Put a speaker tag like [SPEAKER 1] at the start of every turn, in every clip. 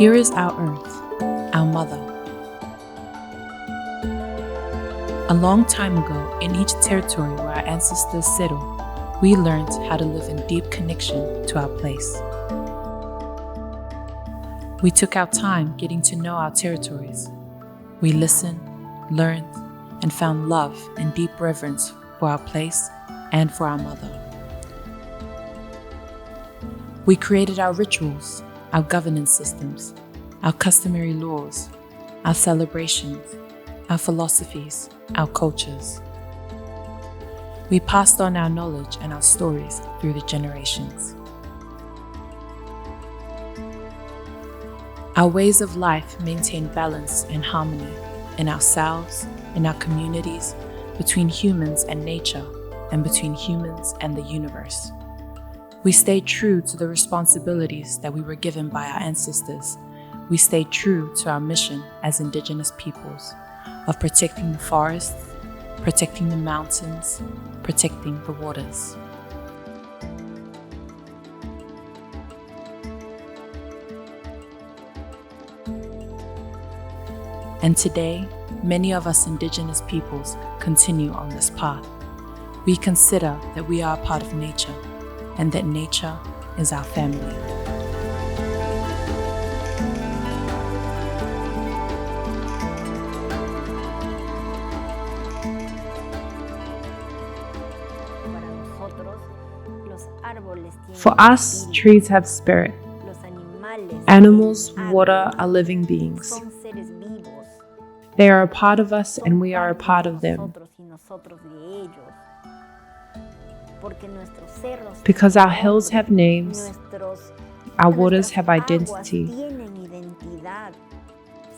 [SPEAKER 1] Here is our Earth, our mother. A long time ago, in each territory where our ancestors settled, we learned how to live in deep connection to our place. We took our time getting to know our territories. We listened, learned, and found love and deep reverence for our place and for our mother. We created our rituals, our governance systems, our customary laws, our celebrations, our philosophies, our cultures. We passed on our knowledge and our stories through the generations. Our ways of life maintain balance and harmony in ourselves, in our communities, between humans and nature, and between humans and the universe. We stayed true to the responsibilities that we were given by our ancestors. We stayed true to our mission as indigenous peoples of protecting the forests, protecting the mountains, protecting the waters. And today, many of us indigenous peoples continue on this path. We consider that we are a part of nature and that nature is our family.
[SPEAKER 2] For us, trees have spirit. Animals, water are living beings. They are a part of us and we are a part of them. Because our hills have names, our waters have identity.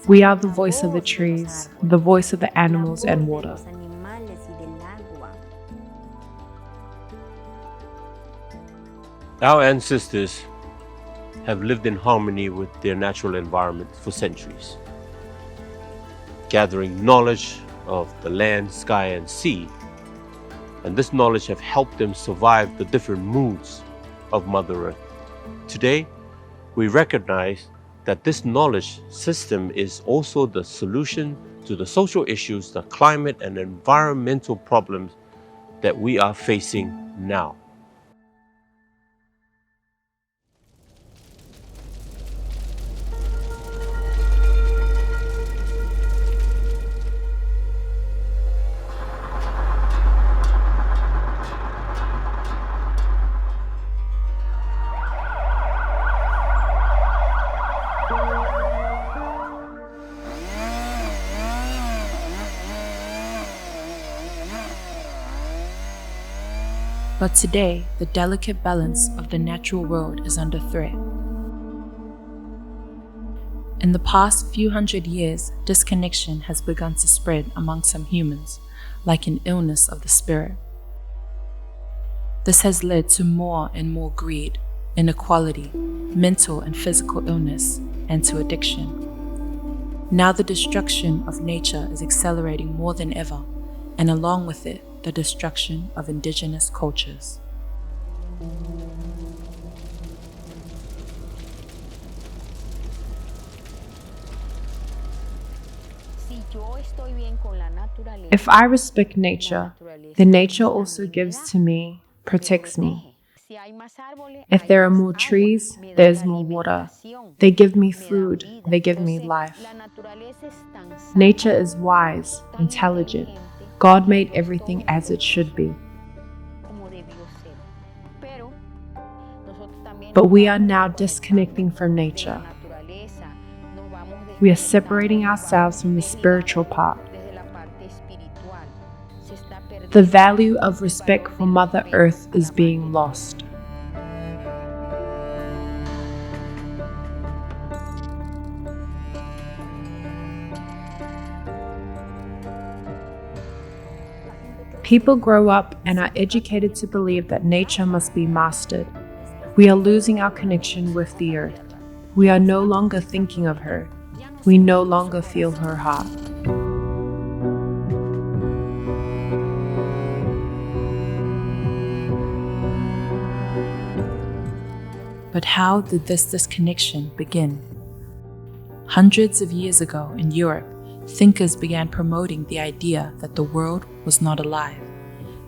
[SPEAKER 2] We are the voice of the trees, the voice of the animals and water.
[SPEAKER 3] Our ancestors have lived in harmony with their natural environment for centuries, gathering knowledge of the land, sky, and sea. And this knowledge have helped them survive the different moods of Mother Earth. Today, we recognize that this knowledge system is also the solution to the social issues, the climate and environmental problems that we are facing now.
[SPEAKER 1] But today, the delicate balance of the natural world is under threat. In the past few hundred years, disconnection has begun to spread among some humans, like an illness of the spirit. This has led to more and more greed, inequality, mental and physical illness, and to addiction. Now the destruction of nature is accelerating more than ever, and along with it, the destruction of indigenous cultures.
[SPEAKER 2] If I respect nature, then nature also gives to me, protects me. If there are more trees, there's more water. They give me food, they give me life. Nature is wise, intelligent. God made everything as it should be. But we are now disconnecting from nature. We are separating ourselves from the spiritual part. The value of respect for Mother Earth is being lost. People grow up and are educated to believe that nature must be mastered. We are losing our connection with the earth. We are no longer thinking of her. We no longer feel her heart.
[SPEAKER 1] But how did this disconnection begin? Hundreds of years ago in Europe, thinkers began promoting the idea that the world was not alive,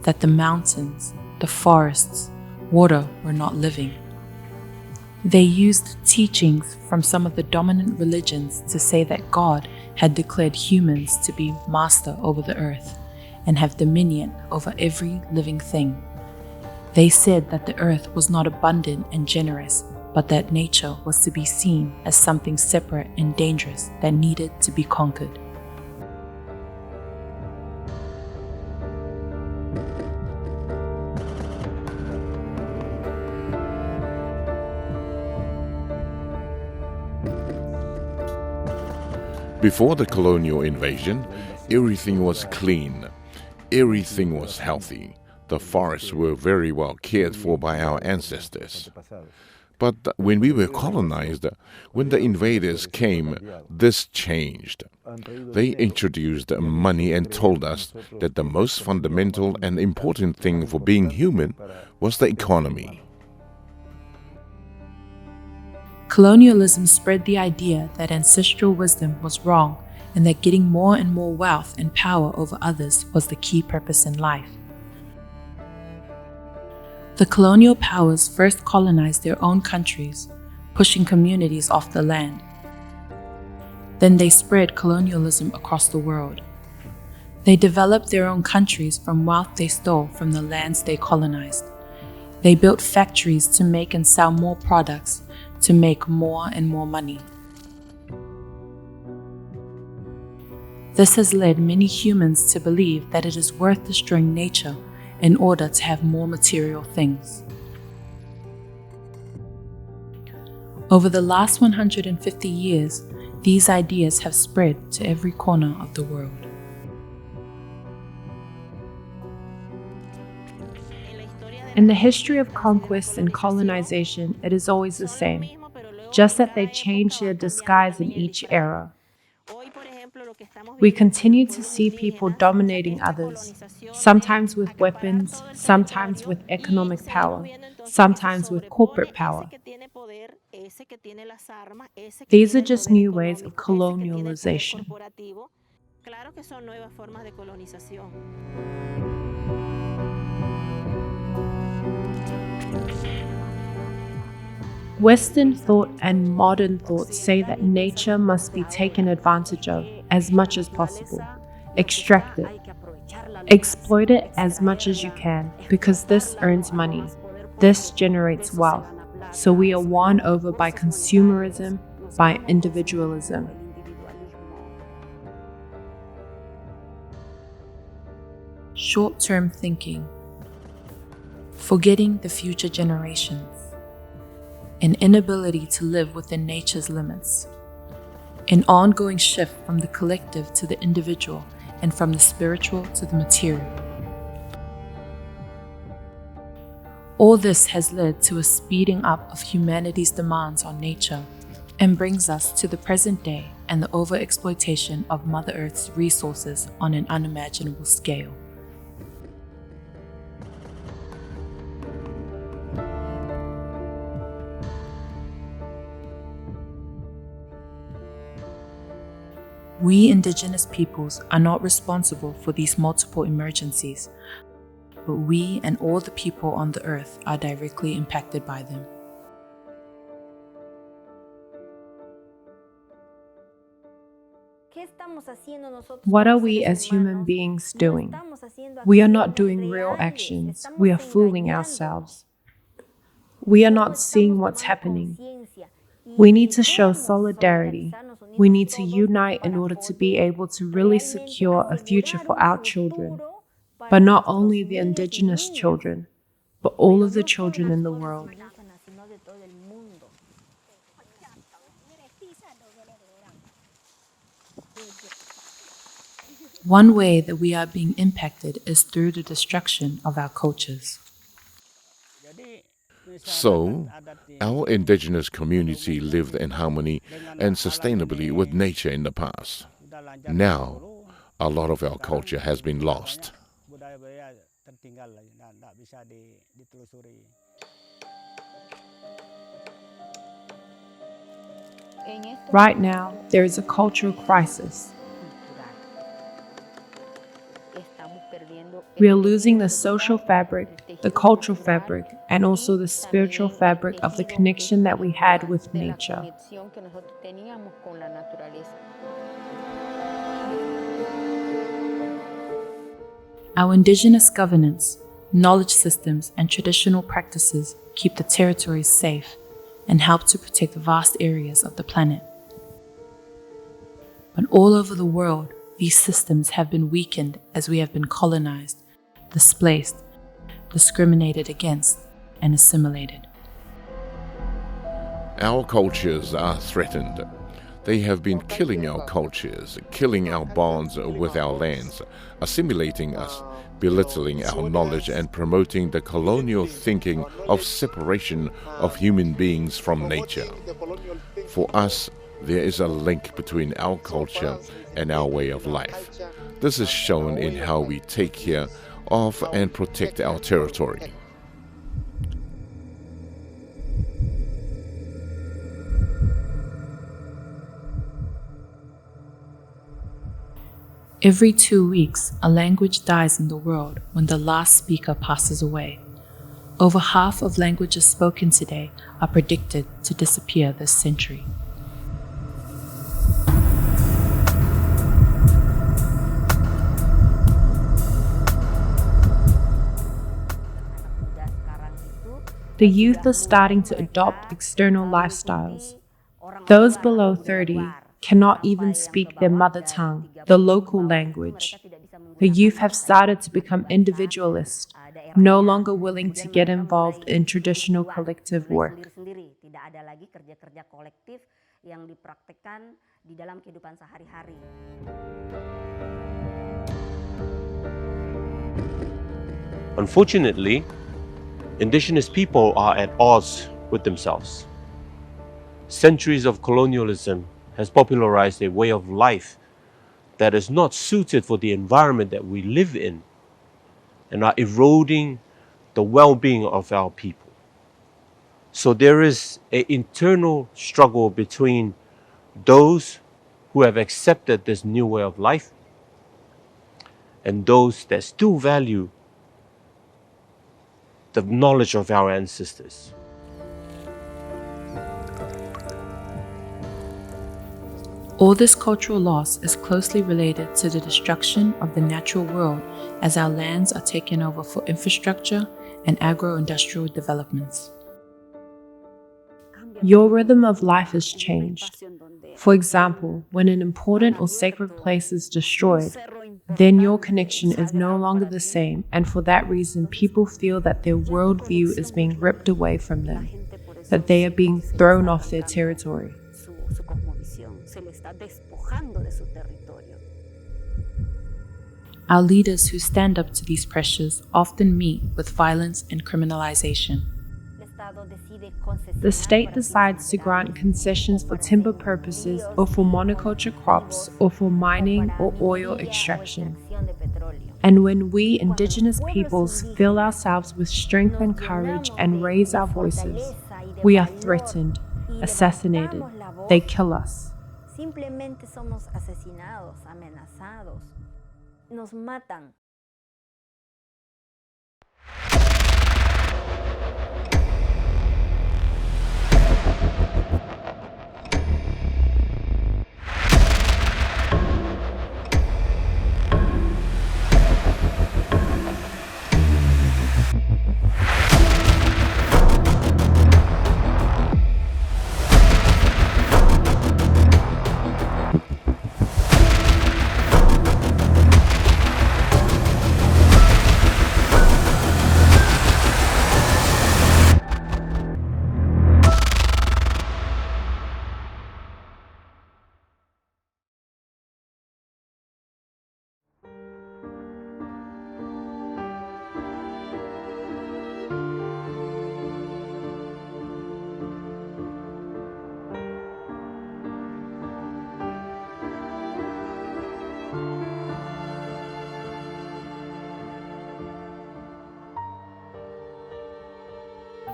[SPEAKER 1] that the mountains, the forests, water were not living. They used teachings from some of the dominant religions to say that God had declared humans to be master over the earth and have dominion over every living thing. They said that the earth was not abundant and generous, but that nature was to be seen as something separate and dangerous that needed to be conquered.
[SPEAKER 4] Before the colonial invasion, everything was clean. Everything was healthy. The forests were very well cared for by our ancestors. But when we were colonized, when the invaders came, this changed. They introduced money and told us that the most fundamental and important thing for being human was the economy.
[SPEAKER 1] Colonialism spread the idea that ancestral wisdom was wrong and that getting more and more wealth and power over others was the key purpose in life. The colonial powers first colonized their own countries, pushing communities off the land. Then they spread colonialism across the world. They developed their own countries from wealth they stole from the lands they colonized. They built factories to make and sell more products, to make more and more money. This has led many humans to believe that it is worth destroying nature in order to have more material things. Over the last 150 years, these ideas have spread to every corner of the world.
[SPEAKER 2] In the history of conquest and colonization, it is always the same, just that they change their disguise in each era. We continue to see people dominating others, sometimes with weapons, sometimes with economic power, sometimes with corporate power. These are just new ways of colonialization. Western thought and modern thought say that nature must be taken advantage of as much as possible. Extract it. Exploit it as much as you can, because this earns money. This generates wealth. So we are won over by consumerism, by individualism.
[SPEAKER 1] Short-term thinking, forgetting the future generations, an inability to live within nature's limits, an ongoing shift from the collective to the individual and from the spiritual to the material. All this has led to a speeding up of humanity's demands on nature and brings us to the present day and the overexploitation of Mother Earth's resources on an unimaginable scale. We indigenous peoples are not responsible for these multiple emergencies, but we and all the people on the earth are directly impacted by them.
[SPEAKER 2] What are we as human beings doing? We are not doing real actions. We are fooling ourselves. We are not seeing what's happening. We need to show solidarity. We need to unite in order to be able to really secure a future for our children, but not only the indigenous children, but all of the children in the world.
[SPEAKER 1] One way that we are being impacted is through the destruction of our cultures.
[SPEAKER 4] So, our indigenous community lived in harmony and sustainably with nature in the past. Now, a lot of our culture has been lost.
[SPEAKER 2] Right now, there is a cultural crisis. We are losing the social fabric, the cultural fabric, and also the spiritual fabric of the connection that we had with nature.
[SPEAKER 1] Our indigenous governance, knowledge systems, and traditional practices keep the territories safe and help to protect vast areas of the planet. But all over the world, these systems have been weakened as we have been colonized, displaced, discriminated against, and assimilated.
[SPEAKER 4] Our cultures are threatened. They have been killing our cultures, killing our bonds with our lands, assimilating us, belittling our knowledge, and promoting the colonial thinking of separation of human beings from nature. For us, there is a link between our culture and our way of life. This is shown in how we take care of and protect our territory.
[SPEAKER 1] Every 2 weeks, a language dies in the world when the last speaker passes away. Over half of languages spoken today are predicted to disappear this century.
[SPEAKER 2] The youth are starting to adopt external lifestyles. Those below 30 cannot even speak their mother tongue, the local language. The youth have started to become individualist, no longer willing to get involved in traditional collective work.
[SPEAKER 3] Unfortunately, indigenous people are at odds with themselves. Centuries of colonialism has popularized a way of life that is not suited for the environment that we live in and are eroding the well-being of our people. So there is an internal struggle between those who have accepted this new way of life and those that still value the knowledge of our ancestors.
[SPEAKER 1] All this cultural loss is closely related to the destruction of the natural world as our lands are taken over for infrastructure and agro-industrial developments.
[SPEAKER 2] Your rhythm of life has changed. For example, when an important or sacred place is destroyed, then your connection is no longer the same, and for that reason, people feel that their worldview is being ripped away from them, that they are being thrown off their territory.
[SPEAKER 1] Our leaders who stand up to these pressures often meet with violence and criminalization.
[SPEAKER 2] The state decides to grant concessions for timber purposes or for monoculture crops or for mining or oil extraction. And when we indigenous peoples fill ourselves with strength and courage and raise our voices, we are threatened, assassinated. They kill us.
[SPEAKER 5] Simplemente somos asesinados, amenazados. Nos matan.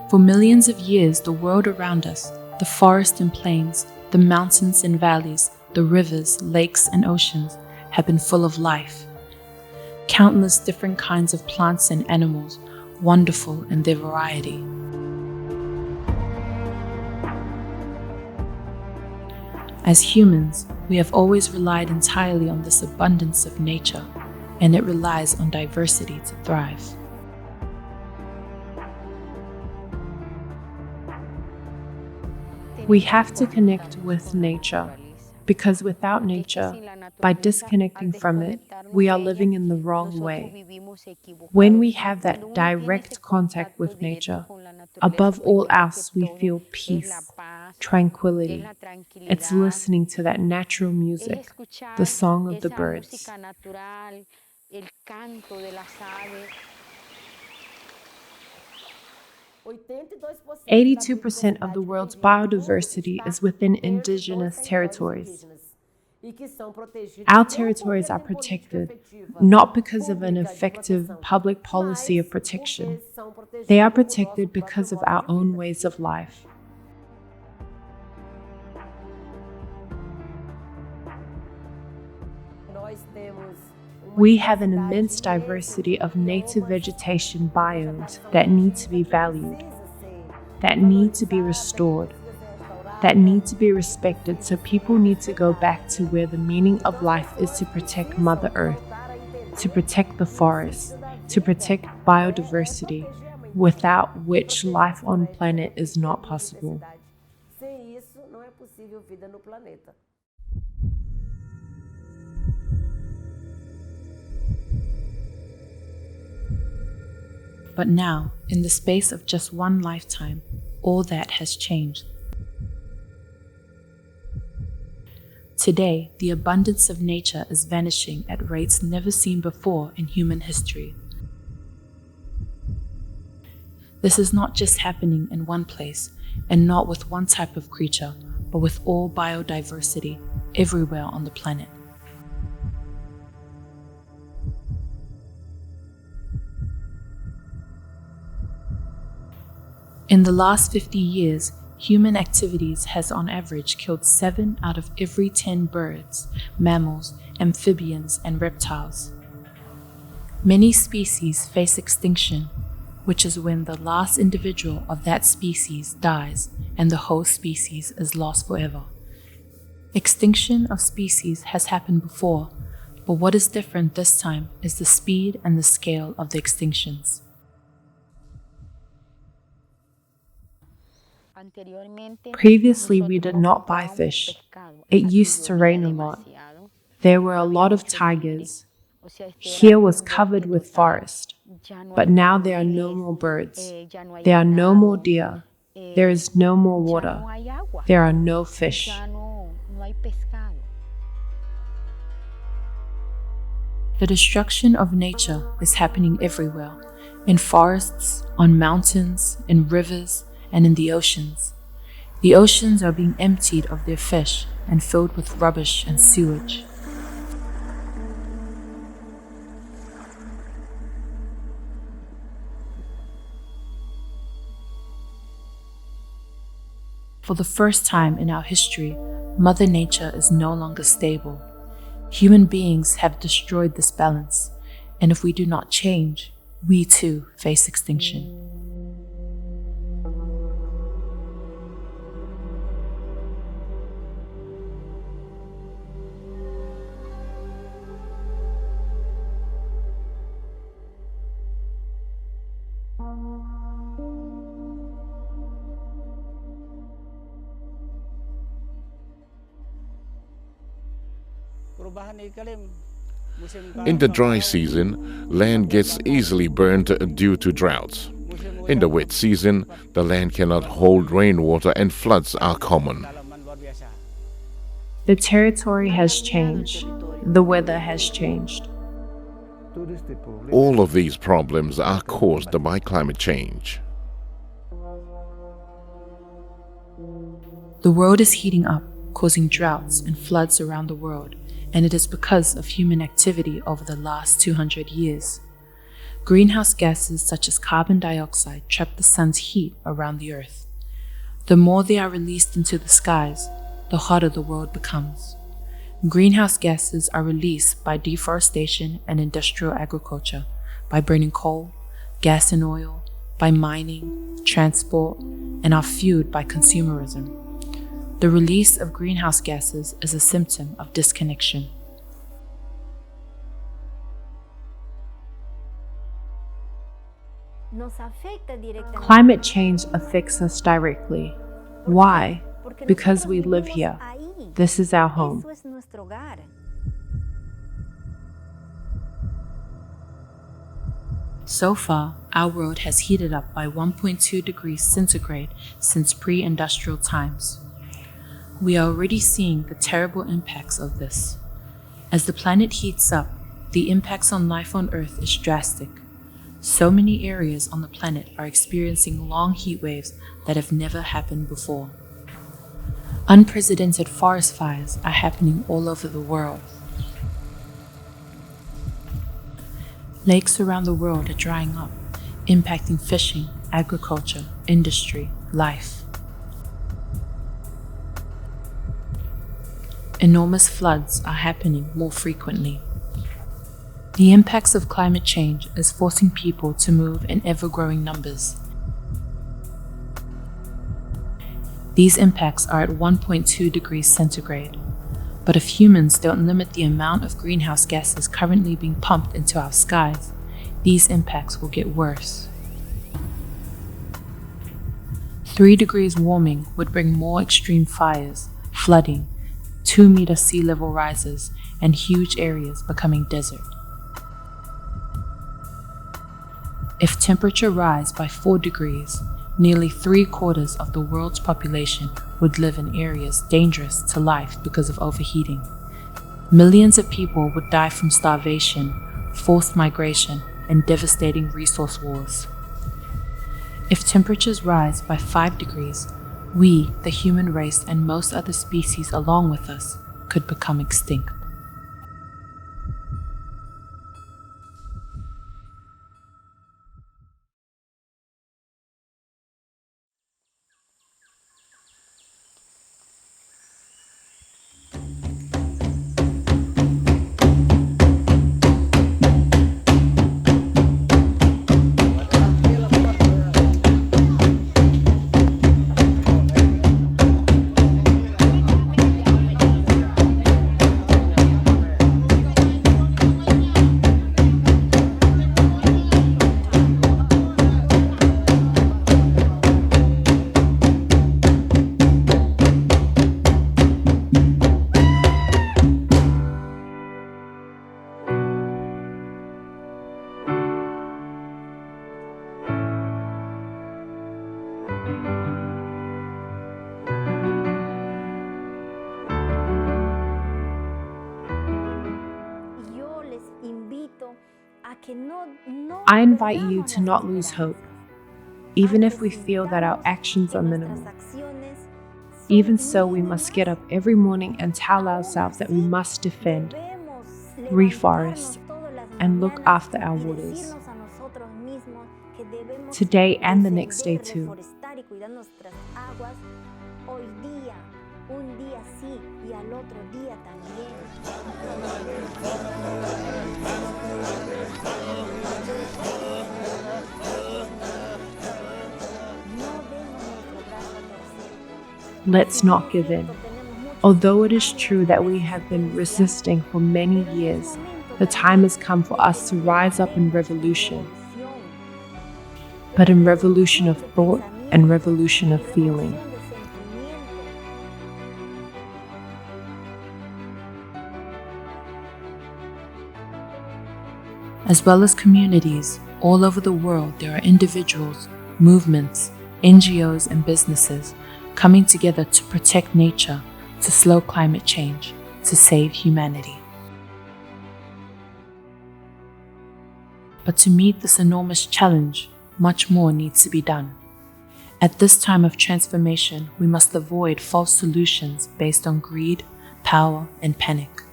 [SPEAKER 1] For millions of years, the world around us, the forests and plains, The mountains and valleys, the rivers, lakes, and oceans have been full of life. Countless different kinds of plants and animals, wonderful in their variety. As humans, we have always relied entirely on this abundance of nature, and it relies on diversity to thrive.
[SPEAKER 2] We have to connect with nature, because without nature, by disconnecting from it, we are living in the wrong way. When we have that direct contact with nature, above all else, we feel peace, tranquility. It's listening to that natural music, the song of the birds. 82% of the world's biodiversity is within indigenous territories. Our territories are protected, not because of an effective public policy of protection. They are protected because of our own ways of life. We have an immense diversity of native vegetation biomes that need to be valued, that need to be restored, that need to be respected, so people need to go back to where the meaning of life is to protect Mother Earth, to protect the forest, to protect biodiversity, without which life on planet is not possible.
[SPEAKER 1] But now, in the space of just one lifetime, all that has changed. Today, the abundance of nature is vanishing at rates never seen before in human history. This is not just happening in one place, and not with one type of creature, but with all biodiversity everywhere on the planet. In the last 50 years, human activities has on average killed 7 out of every 10 birds, mammals, amphibians, and reptiles. Many species face extinction, which is when the last individual of that species dies and the whole species is lost forever. Extinction of species has happened before, but what is different this time is the speed and the scale of the extinctions.
[SPEAKER 2] Previously, we did not buy fish. It used to rain a lot. There were a lot of tigers. Here was covered with forest. But now there are no more birds. There are no more deer. There is no more water. There are no fish.
[SPEAKER 1] The destruction of nature is happening everywhere, in forests, on mountains, in rivers, and in the oceans. The oceans are being emptied of their fish and filled with rubbish and sewage. For the first time in our history, Mother Nature is no longer stable. Human beings have destroyed this balance, and if we do not change, we too face extinction.
[SPEAKER 4] In the dry season, land gets easily burned due to droughts. In the wet season, the land cannot hold rainwater and floods are common.
[SPEAKER 2] The territory has changed. The weather has changed.
[SPEAKER 4] All of these problems are caused by climate change.
[SPEAKER 1] The world is heating up, causing droughts and floods around the world, and it is because of human activity over the last 200 years. Greenhouse gases such as carbon dioxide trap the sun's heat around the earth. The more they are released into the skies, the hotter the world becomes. Greenhouse gases are released by deforestation and industrial agriculture, by burning coal, gas and oil, by mining, transport, and are fueled by consumerism. The release of greenhouse gases is a symptom of disconnection.
[SPEAKER 2] Climate change affects us directly. Why? Because we live here. This is our home.
[SPEAKER 1] So far, our world has heated up by 1.2 degrees centigrade since pre-industrial times. We are already seeing the terrible impacts of this. As the planet heats up, the impacts on life on Earth is drastic. So many areas on the planet are experiencing long heat waves that have never happened before. Unprecedented forest fires are happening all over the world. Lakes around the world are drying up, impacting fishing, agriculture, industry, life. Enormous floods are happening more frequently. The impacts of climate change is forcing people to move in ever-growing numbers. These impacts are at 1.2 degrees centigrade. But if humans don't limit the amount of greenhouse gases currently being pumped into our skies, these impacts will get worse. 3 degrees warming would bring more extreme fires, flooding, 2-meter sea level rises, and huge areas becoming desert. If temperature rise by 4 degrees, nearly 3/4 of the world's population would live in areas dangerous to life because of overheating. Millions of people would die from starvation, forced migration, and devastating resource wars. If temperatures rise by 5 degrees, we, the human race, and most other species along with us, could become extinct.
[SPEAKER 2] I invite you to not lose hope, even if we feel that our actions are minimal. Even so, we must get up every morning and tell ourselves that we must defend, reforest, and look after our waters. Today and the next day too. Let's not give in. Although it is true that we have been resisting for many years, the time has come for us to rise up in revolution. But in revolution of thought and revolution of feeling.
[SPEAKER 1] As well as communities, all over the world there are individuals, movements, NGOs, and businesses coming together to protect nature, to slow climate change, to save humanity. But to meet this enormous challenge, much more needs to be done. At this time of transformation, we must avoid false solutions based on greed, power, and panic.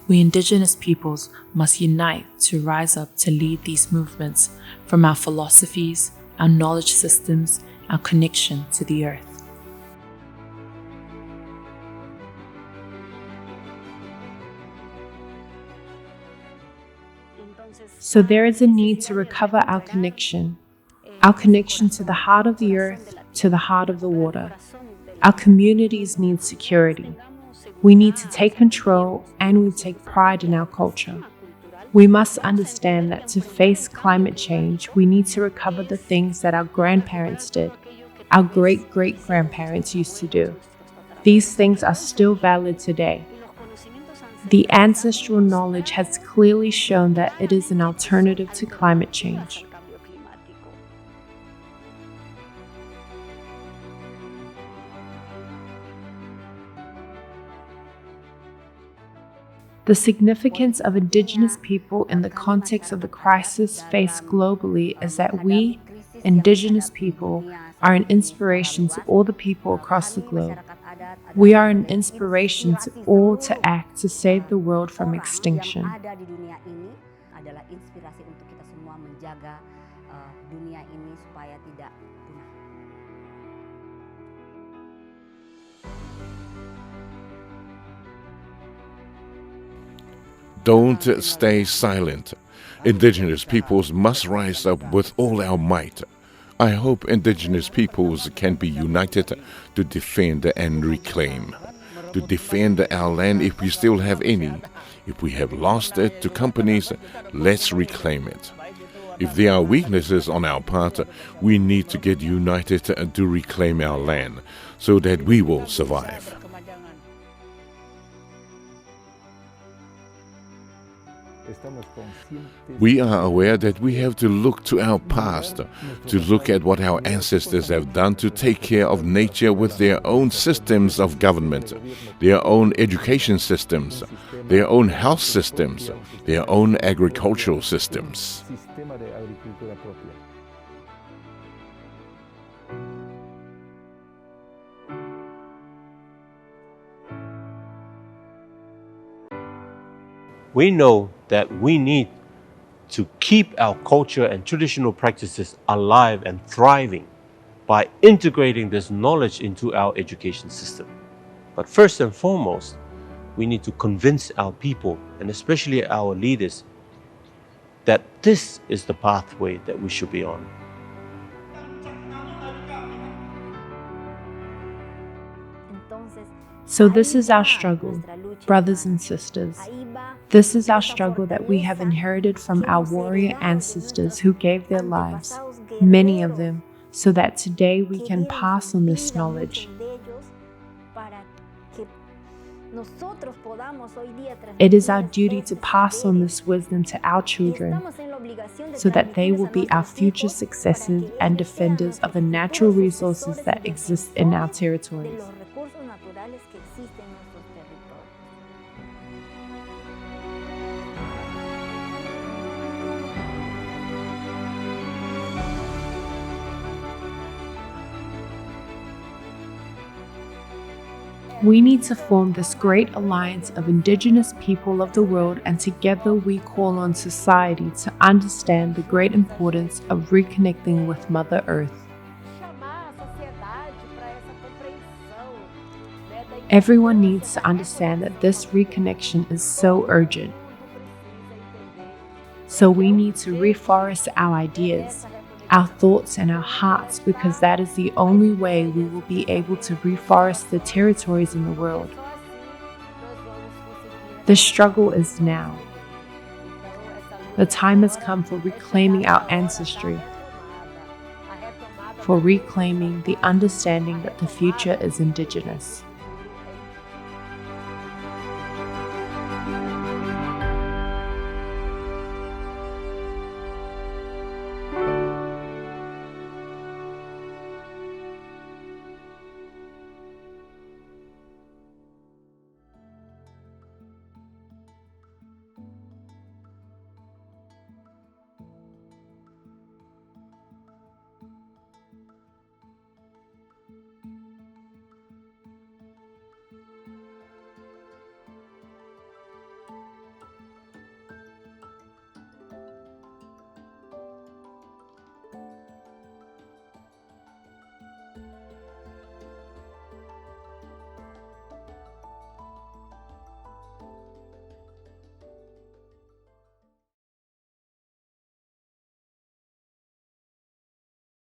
[SPEAKER 1] We indigenous peoples must unite to rise up to lead these movements from our philosophies, our knowledge systems, our connection to the earth.
[SPEAKER 2] So there is a need to recover our connection to the heart of the earth, to the heart of the water. Our communities need security. We need to take control, and we take pride in our culture. We must understand that to face climate change, we need to recover the things that our grandparents did, our great-great-grandparents used to do. These things are still valid today. The ancestral knowledge has clearly shown that it is an alternative to climate change. The significance of indigenous people in the context of the crisis faced globally is that we, indigenous people, are an inspiration to all the people across the globe. We are an inspiration to all to act to save the world from extinction.
[SPEAKER 4] Don't stay silent. Indigenous peoples must rise up with all our might. I hope indigenous peoples can be united to defend and reclaim. To defend our land if we still have any. If we have lost it to companies, let's reclaim it. If there are weaknesses on our part, we need to get united to reclaim our land so that we will survive. We are aware that we have to look to our past, to look at what our ancestors have done to take care of nature with their own systems of government, their own education systems, their own health systems, their own agricultural systems.
[SPEAKER 3] We know that we need to keep our culture and traditional practices alive and thriving by integrating this knowledge into our education system. But first and foremost, we need to convince our people, and especially our leaders, that this is the pathway that we should be on.
[SPEAKER 2] So this is our struggle, brothers and sisters. This is our struggle that we have inherited from our warrior ancestors who gave their lives, many of them, so that today we can pass on this knowledge. It is our duty to pass on this wisdom to our children so that they will be our future successors and defenders of the natural resources that exist in our territories. We need to form this great alliance of indigenous people of the world, and together we call on society to understand the great importance of reconnecting with Mother Earth. Everyone needs to understand that this reconnection is so urgent. So we need to reforest our ideas, our thoughts and our hearts, because that is the only way we will be able to reforest the territories in the world. The struggle is now. The time has come for reclaiming our ancestry, for reclaiming the understanding that the future is indigenous.